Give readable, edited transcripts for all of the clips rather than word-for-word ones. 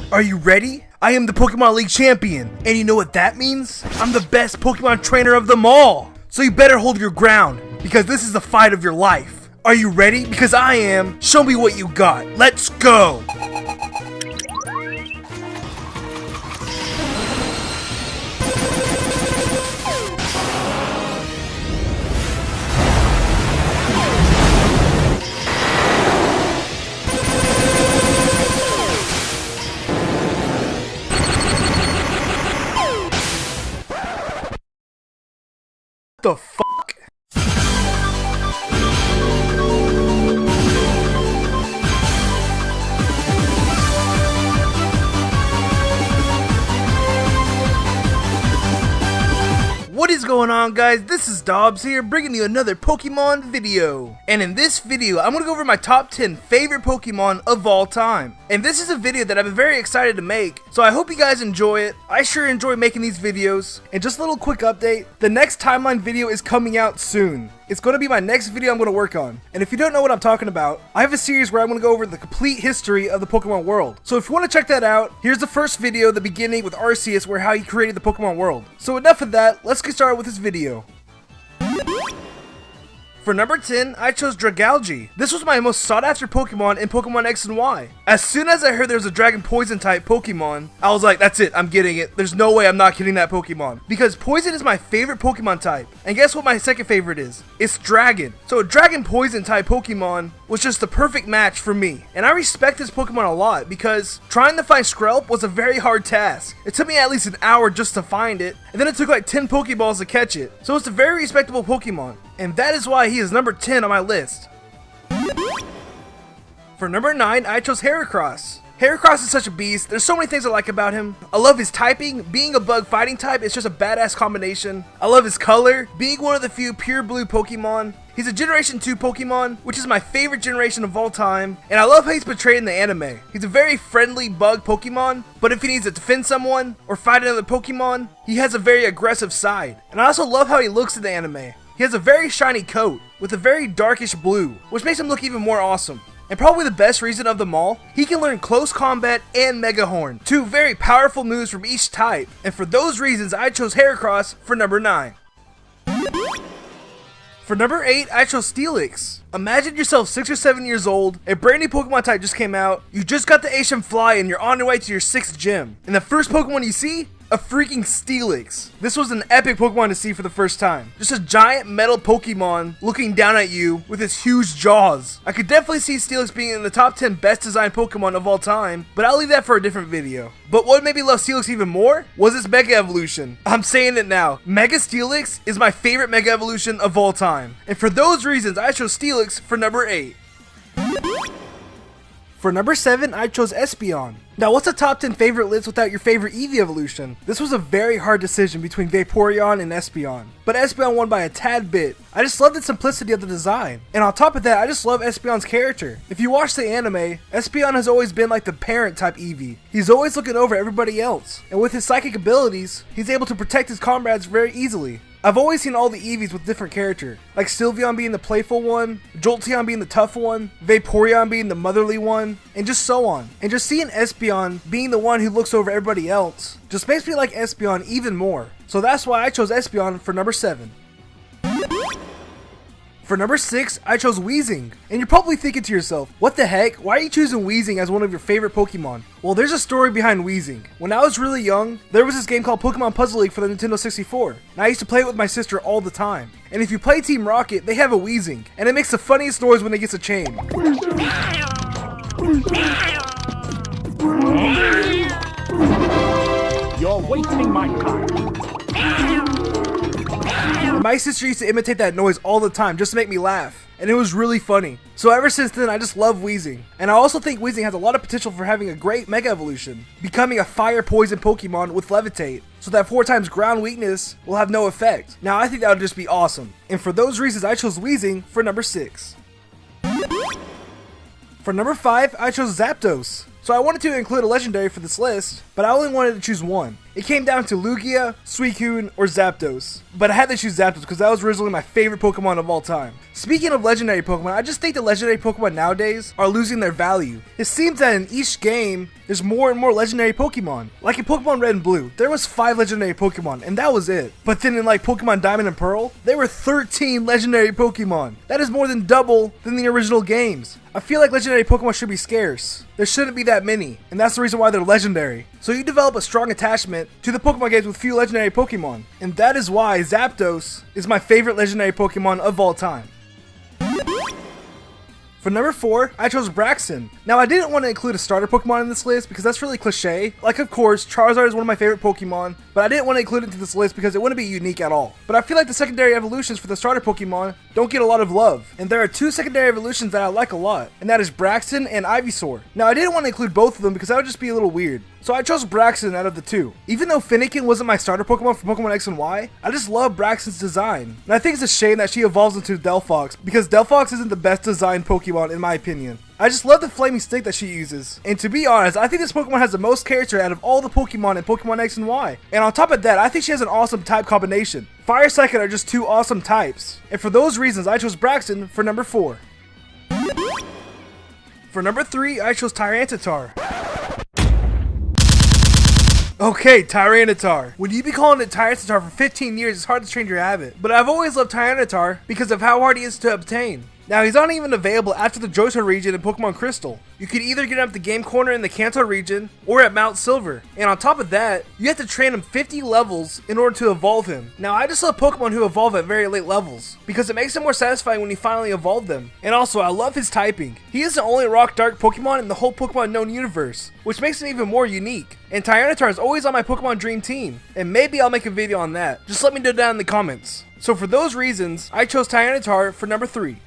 Are you ready? I am the Pokemon League champion, and you know what that means? I'm the best Pokemon trainer of them all! So you better hold your ground, because this is the fight of your life. Are you ready? Because I am. Show me what you got. Let's go! The fuck? What is going on, guys? This is Dobbs here, bringing you another Pokemon video. And in this video, I'm going to go over my top 10 favorite Pokemon of all time. And this is a video that I've been very excited to make, so I hope you guys enjoy it. I sure enjoy making these videos. And just a little quick update, the next timeline video is coming out soon. It's going to be my next video I'm going to work on. And if you don't know what I'm talking about, I have a series where I'm going to go over the complete history of the Pokemon world. So if you want to check that out, here's the first video, the beginning with Arceus, where how he created the Pokemon world. So enough of that, let's get started with this video. For number 10, I chose Dragalge. This was my most sought after Pokemon in Pokemon X and Y. As soon as I heard there was a Dragon Poison type Pokemon, I was like, that's it, I'm getting it. There's no way I'm not getting that Pokemon. Because Poison is my favorite Pokemon type. And guess what my second favorite is? It's Dragon. So a Dragon Poison type Pokemon was just the perfect match for me. And I respect this Pokemon a lot because trying to find Skrelp was a very hard task. It took me at least an hour just to find it, and then it took like 10 Pokeballs to catch it. So it's a very respectable Pokemon. And that is why he is number 10 on my list. For number 9, I chose Heracross. Heracross is such a beast. There's so many things I like about him. I love his typing. Being a bug fighting type is just a badass combination. I love his color. Being one of the few pure blue Pokemon. He's a Generation 2 Pokemon, which is my favorite generation of all time. And I love how he's portrayed in the anime. He's a very friendly bug Pokemon, but if he needs to defend someone or fight another Pokemon, he has a very aggressive side. And I also love how he looks in the anime. He has a very shiny coat with a very darkish blue, which makes him look even more awesome. And probably the best reason of them all, he can learn Close Combat and Mega Horn, two very powerful moves from each type. And for those reasons, I chose Heracross for number 9. For number 8, I chose Steelix. Imagine yourself 6 or 7 years old, a brand new Pokemon type just came out, you just got the Asian Fly and you're on your way to your 6th gym. And the first Pokemon you see? A freaking Steelix. This was an epic Pokemon to see for the first time. Just a giant metal Pokemon looking down at you with its huge jaws. I could definitely see Steelix being in the top 10 best designed Pokemon of all time, but I'll leave that for a different video. But what made me love Steelix even more was its Mega Evolution. I'm saying it now. Mega Steelix is my favorite Mega Evolution of all time. And for those reasons, I chose Steelix for number 8. For number 7, I chose Espeon. Now, what's a top 10 favorite list without your favorite Eevee evolution? This was a very hard decision between Vaporeon and Espeon, but Espeon won by a tad bit. I just love the simplicity of the design, and on top of that, I just love Espeon's character. If you watch the anime, Espeon has always been like the parent type Eevee. He's always looking over everybody else, and with his psychic abilities, he's able to protect his comrades very easily. I've always seen all the Eevees with different character, like Sylveon being the playful one, Jolteon being the tough one, Vaporeon being the motherly one, and just so on. And just seeing Espeon being the one who looks over everybody else just makes me like Espeon even more. So that's why I chose Espeon for number 7. For number 6, I chose Weezing. And you're probably thinking to yourself, what the heck? Why are you choosing Weezing as one of your favorite Pokemon? Well, there's a story behind Weezing. When I was really young, there was this game called Pokemon Puzzle League for the Nintendo 64. And I used to play it with my sister all the time. And if you play Team Rocket, they have a Weezing. And it makes the funniest noise when it gets a chain. You're wasting my time. And my sister used to imitate that noise all the time just to make me laugh, and it was really funny. So ever since then, I just love Weezing. And I also think Weezing has a lot of potential for having a great Mega Evolution, becoming a Fire Poison Pokemon with Levitate, so that 4 times ground weakness will have no effect. Now I think that would just be awesome. And for those reasons, I chose Weezing for number 6. For number 5, I chose Zapdos. So I wanted to include a legendary for this list, but I only wanted to choose one. It came down to Lugia, Suicune, or Zapdos. But I had to choose Zapdos because that was originally my favorite Pokemon of all time. Speaking of legendary Pokemon, I just think the legendary Pokemon nowadays are losing their value. It seems that in each game, there's more and more legendary Pokemon. Like in Pokemon Red and Blue, there was 5 legendary Pokemon, and that was it. But then in like Pokemon Diamond and Pearl, there were 13 legendary Pokemon. That is more than double than the original games. I feel like legendary Pokemon should be scarce. There shouldn't be that many, and that's the reason why they're legendary. So you develop a strong attachment to the Pokemon games with few legendary Pokemon. And that is why Zapdos is my favorite legendary Pokemon of all time. For number 4, I chose Braixen. Now I didn't want to include a starter Pokemon in this list because that's really cliche. Like of course, Charizard is one of my favorite Pokemon, but I didn't want to include it into this list because it wouldn't be unique at all. But I feel like the secondary evolutions for the starter Pokemon don't get a lot of love. And there are 2 secondary evolutions that I like a lot, and that is Braixen and Ivysaur. Now I didn't want to include both of them because that would just be a little weird. So I chose Braixen out of the 2. Even though Fennekin wasn't my starter Pokemon for Pokemon X and Y, I just love Braixen's design. And I think it's a shame that she evolves into Delphox, because Delphox isn't the best designed Pokemon in my opinion. I just love the flaming stick that she uses. And to be honest, I think this Pokemon has the most character out of all the Pokemon in Pokemon X and Y. And on top of that, I think she has an awesome type combination. Fire and Psychic are just 2 awesome types. And for those reasons, I chose Braixen for number 4. For number 3, I chose Tyranitar. Okay, Tyranitar. When you be calling it Tyranitar for 15 years, it's hard to change your habit. But I've always loved Tyranitar because of how hard he is to obtain. Now, he's not even available after the Johto region in Pokemon Crystal. You can either get him at the Game Corner in the Kanto region, or at Mount Silver. And on top of that, you have to train him 50 levels in order to evolve him. Now, I just love Pokemon who evolve at very late levels, because it makes it more satisfying when you finally evolve them. And also, I love his typing. He is the only Rock Dark Pokemon in the whole Pokemon known universe, which makes him even more unique. And Tyranitar is always on my Pokemon Dream Team, and maybe I'll make a video on that. Just let me know down in the comments. So for those reasons, I chose Tyranitar for number 3.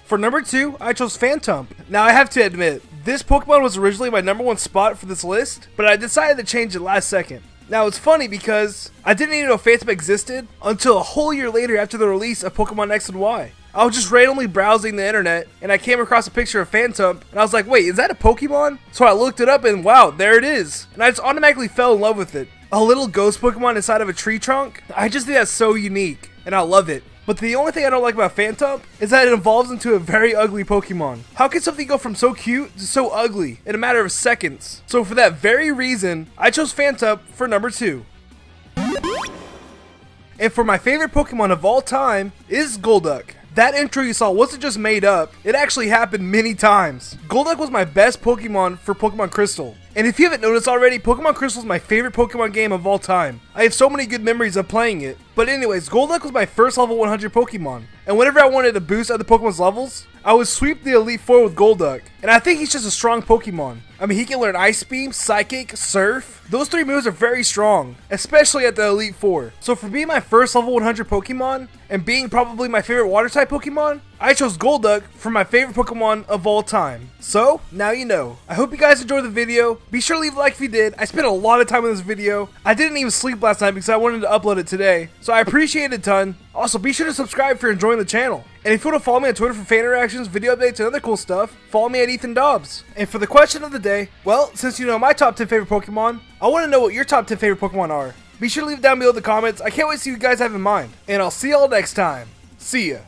For number 2, I chose Phantump. Now I have to admit, this Pokemon was originally my number 1 spot for this list, but I decided to change it last second. Now it's funny because I didn't even know Phantump existed until a whole year later after the release of Pokemon X and Y. I was just randomly browsing the internet and I came across a picture of Phantump and I was like, wait, is that a Pokemon? So I looked it up and wow, there it is. And I just automatically fell in love with it. A little ghost Pokemon inside of a tree trunk? I just think that's so unique and I love it. But the only thing I don't like about Phantump is that it evolves into a very ugly Pokemon. How can something go from so cute to so ugly in a matter of seconds? So for that very reason, I chose Phantump for number 2. And for my favorite Pokemon of all time is Golduck. That intro you saw wasn't just made up, it actually happened many times. Golduck was my best Pokemon for Pokemon Crystal. And if you haven't noticed already, Pokemon Crystal is my favorite Pokemon game of all time. I have so many good memories of playing it. But anyways, Golduck was my first level 100 Pokemon. And whenever I wanted to boost other Pokemon's levels, I would sweep the Elite Four with Golduck. And I think he's just a strong Pokemon. I mean, he can learn Ice Beam, Psychic, Surf. Those 3 moves are very strong, especially at the Elite Four. So for being my first level 100 Pokemon, and being probably my favorite Water-type Pokemon, I chose Golduck for my favorite Pokemon of all time. So, now you know. I hope you guys enjoyed the video. Be sure to leave a like if you did. I spent a lot of time on this video. I didn't even sleep last night because I wanted to upload it today. So I appreciate it a ton. Also, be sure to subscribe if you're enjoying the channel. And if you want to follow me on Twitter for fan interactions, video updates, and other cool stuff, follow me at Ethan Dobbs. And for the question of the day, well, since you know my top 10 favorite Pokemon, I want to know what your top 10 favorite Pokemon are. Be sure to leave it down below in the comments. I can't wait to see what you guys have in mind. And I'll see y'all next time. See ya.